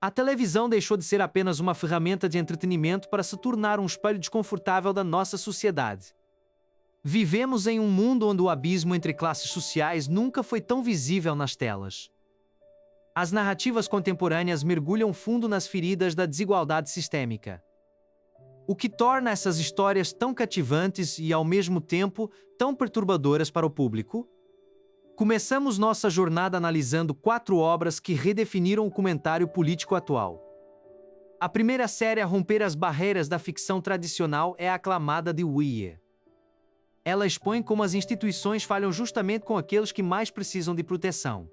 A televisão deixou de ser apenas uma ferramenta de entretenimento para se tornar um espelho desconfortável da nossa sociedade. Vivemos em um mundo onde o abismo entre classes sociais nunca foi tão visível nas telas. As narrativas contemporâneas mergulham fundo nas feridas da desigualdade sistêmica. O que torna essas histórias tão cativantes e, ao mesmo tempo, tão perturbadoras para o público? Começamos nossa jornada analisando 4 obras que redefiniram o comentário político atual. A primeira série a romper as barreiras da ficção tradicional é a aclamada de Weir. Ela expõe como as instituições falham justamente com aqueles que mais precisam de proteção.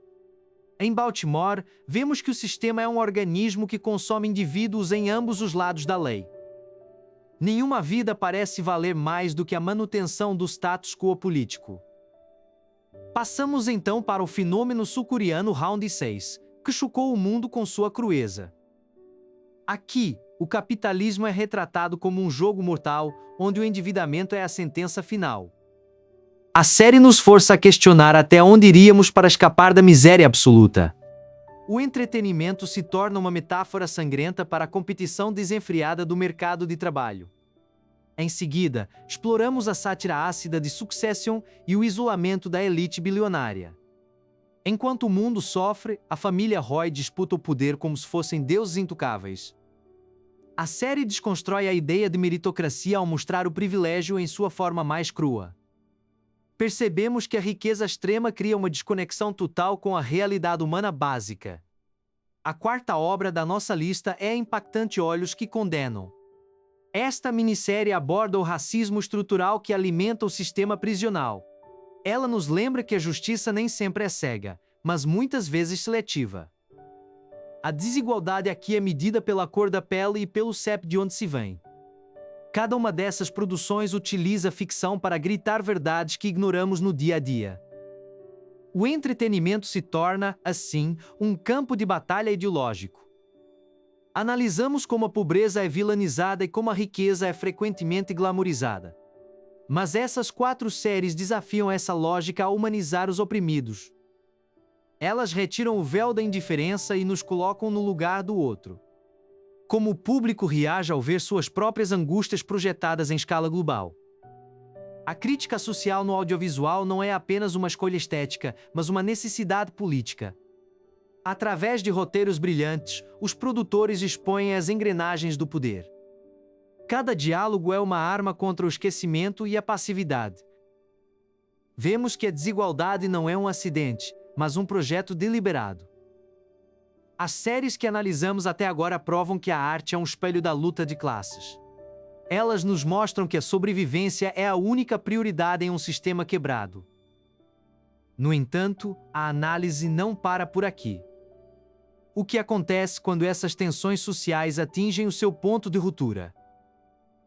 Em Baltimore, vemos que o sistema é um organismo que consome indivíduos em ambos os lados da lei. Nenhuma vida parece valer mais do que a manutenção do status quo político. Passamos então para o fenômeno sul-coreano Round 6, que chocou o mundo com sua crueza. Aqui, o capitalismo é retratado como um jogo mortal, onde o endividamento é a sentença final. A série nos força a questionar até onde iríamos para escapar da miséria absoluta. O entretenimento se torna uma metáfora sangrenta para a competição desenfreada do mercado de trabalho. Em seguida, exploramos a sátira ácida de Succession e o isolamento da elite bilionária. Enquanto o mundo sofre, a família Roy disputa o poder como se fossem deuses intocáveis. A série desconstrói a ideia de meritocracia ao mostrar o privilégio em sua forma mais crua. Percebemos que a riqueza extrema cria uma desconexão total com a realidade humana básica. A quarta obra da nossa lista é a impactante Olhos que Condenam. Esta minissérie aborda o racismo estrutural que alimenta o sistema prisional. Ela nos lembra que a justiça nem sempre é cega, mas muitas vezes seletiva. A desigualdade aqui é medida pela cor da pele e pelo CEP de onde se vem. Cada uma dessas produções utiliza a ficção para gritar verdades que ignoramos no dia a dia. O entretenimento se torna, assim, um campo de batalha ideológico. Analisamos como a pobreza é vilanizada e como a riqueza é frequentemente glamourizada. Mas essas 4 séries desafiam essa lógica a humanizar os oprimidos. Elas retiram o véu da indiferença e nos colocam no lugar do outro. Como o público reage ao ver suas próprias angústias projetadas em escala global. A crítica social no audiovisual não é apenas uma escolha estética, mas uma necessidade política. Através de roteiros brilhantes, os produtores expõem as engrenagens do poder. Cada diálogo é uma arma contra o esquecimento e a passividade. Vemos que a desigualdade não é um acidente, mas um projeto deliberado. As séries que analisamos até agora provam que a arte é um espelho da luta de classes. Elas nos mostram que a sobrevivência é a única prioridade em um sistema quebrado. No entanto, a análise não para por aqui. O que acontece quando essas tensões sociais atingem o seu ponto de ruptura?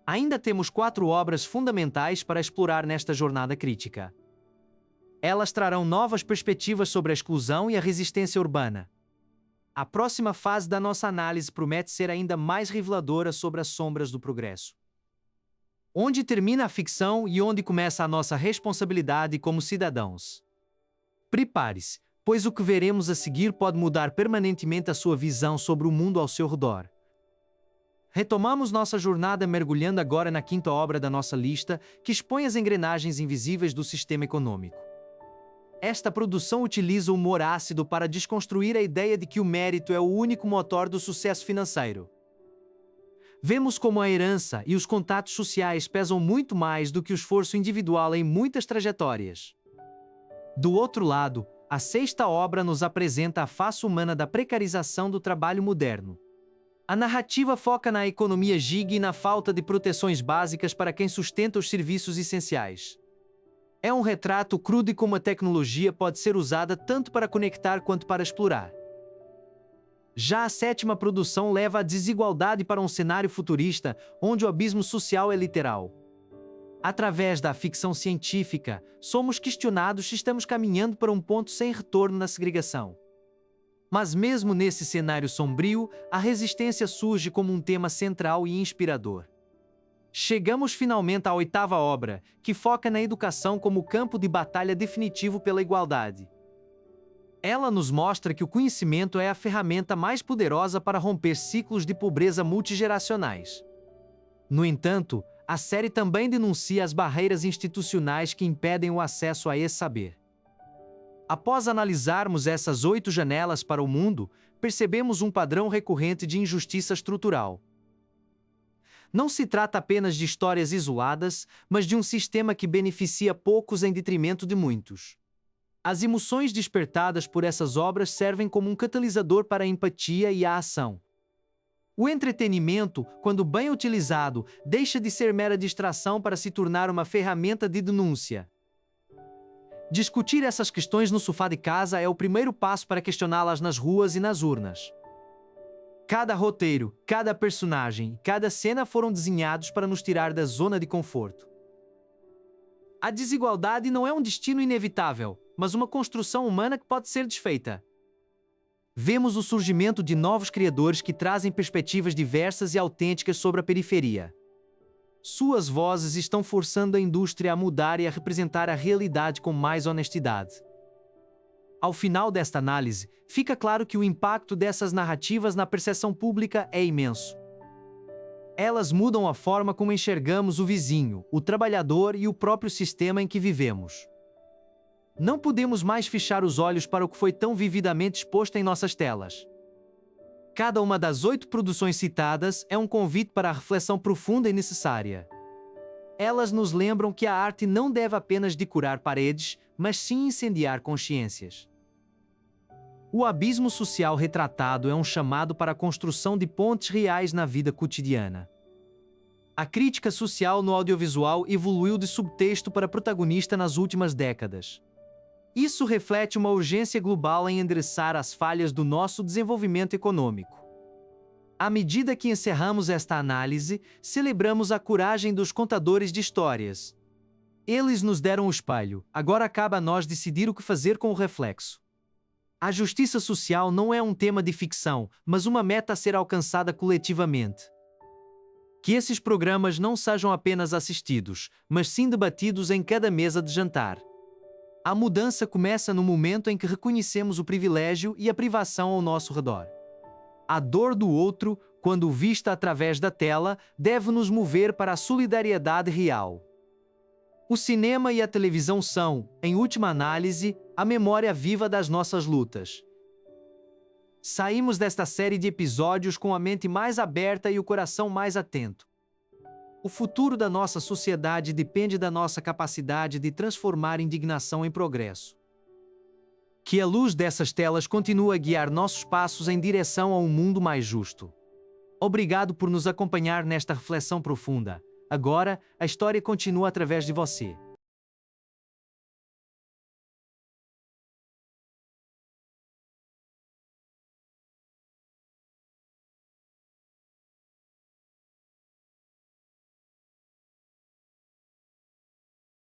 Ainda temos 4 obras fundamentais para explorar nesta jornada crítica. Elas trarão novas perspectivas sobre a exclusão e a resistência urbana. A próxima fase da nossa análise promete ser ainda mais reveladora sobre as sombras do progresso. Onde termina a ficção e onde começa a nossa responsabilidade como cidadãos? Prepare-se, pois o que veremos a seguir pode mudar permanentemente a sua visão sobre o mundo ao seu redor. Retomamos nossa jornada mergulhando agora na 5ª obra da nossa lista, que expõe as engrenagens invisíveis do sistema econômico. Esta produção utiliza o humor ácido para desconstruir a ideia de que o mérito é o único motor do sucesso financeiro. Vemos como a herança e os contatos sociais pesam muito mais do que o esforço individual em muitas trajetórias. Do outro lado, a 6ª obra nos apresenta a face humana da precarização do trabalho moderno. A narrativa foca na economia gig e na falta de proteções básicas para quem sustenta os serviços essenciais. É um retrato cru de como a tecnologia pode ser usada tanto para conectar quanto para explorar. Já a 7ª produção leva a desigualdade para um cenário futurista, onde o abismo social é literal. Através da ficção científica, somos questionados se estamos caminhando para um ponto sem retorno na segregação. Mas mesmo nesse cenário sombrio, a resistência surge como um tema central e inspirador. Chegamos finalmente à 8ª obra, que foca na educação como campo de batalha definitivo pela igualdade. Ela nos mostra que o conhecimento é a ferramenta mais poderosa para romper ciclos de pobreza multigeracionais. No entanto, a série também denuncia as barreiras institucionais que impedem o acesso a esse saber. Após analisarmos essas 8 janelas para o mundo, percebemos um padrão recorrente de injustiça estrutural. Não se trata apenas de histórias isoladas, mas de um sistema que beneficia poucos em detrimento de muitos. As emoções despertadas por essas obras servem como um catalisador para a empatia e a ação. O entretenimento, quando bem utilizado, deixa de ser mera distração para se tornar uma ferramenta de denúncia. Discutir essas questões no sofá de casa é o primeiro passo para questioná-las nas ruas e nas urnas. Cada roteiro, cada personagem, cada cena foram desenhados para nos tirar da zona de conforto. A desigualdade não é um destino inevitável, mas uma construção humana que pode ser desfeita. Vemos o surgimento de novos criadores que trazem perspectivas diversas e autênticas sobre a periferia. Suas vozes estão forçando a indústria a mudar e a representar a realidade com mais honestidade. Ao final desta análise, fica claro que o impacto dessas narrativas na percepção pública é imenso. Elas mudam a forma como enxergamos o vizinho, o trabalhador e o próprio sistema em que vivemos. Não podemos mais fechar os olhos para o que foi tão vividamente exposto em nossas telas. Cada uma das 8 produções citadas é um convite para a reflexão profunda e necessária. Elas nos lembram que a arte não deve apenas decorar paredes, mas sim incendiar consciências. O abismo social retratado é um chamado para a construção de pontes reais na vida cotidiana. A crítica social no audiovisual evoluiu de subtexto para protagonista nas últimas décadas. Isso reflete uma urgência global em endereçar as falhas do nosso desenvolvimento econômico. À medida que encerramos esta análise, celebramos a coragem dos contadores de histórias. Eles nos deram o espelho, agora cabe a nós decidir o que fazer com o reflexo. A justiça social não é um tema de ficção, mas uma meta a ser alcançada coletivamente. Que esses programas não sejam apenas assistidos, mas sim debatidos em cada mesa de jantar. A mudança começa no momento em que reconhecemos o privilégio e a privação ao nosso redor. A dor do outro, quando vista através da tela, deve nos mover para a solidariedade real. O cinema e a televisão são, em última análise, a memória viva das nossas lutas. Saímos desta série de episódios com a mente mais aberta e o coração mais atento. O futuro da nossa sociedade depende da nossa capacidade de transformar indignação em progresso. Que a luz dessas telas continue a guiar nossos passos em direção a um mundo mais justo. Obrigado por nos acompanhar nesta reflexão profunda. Agora, a história continua através de você.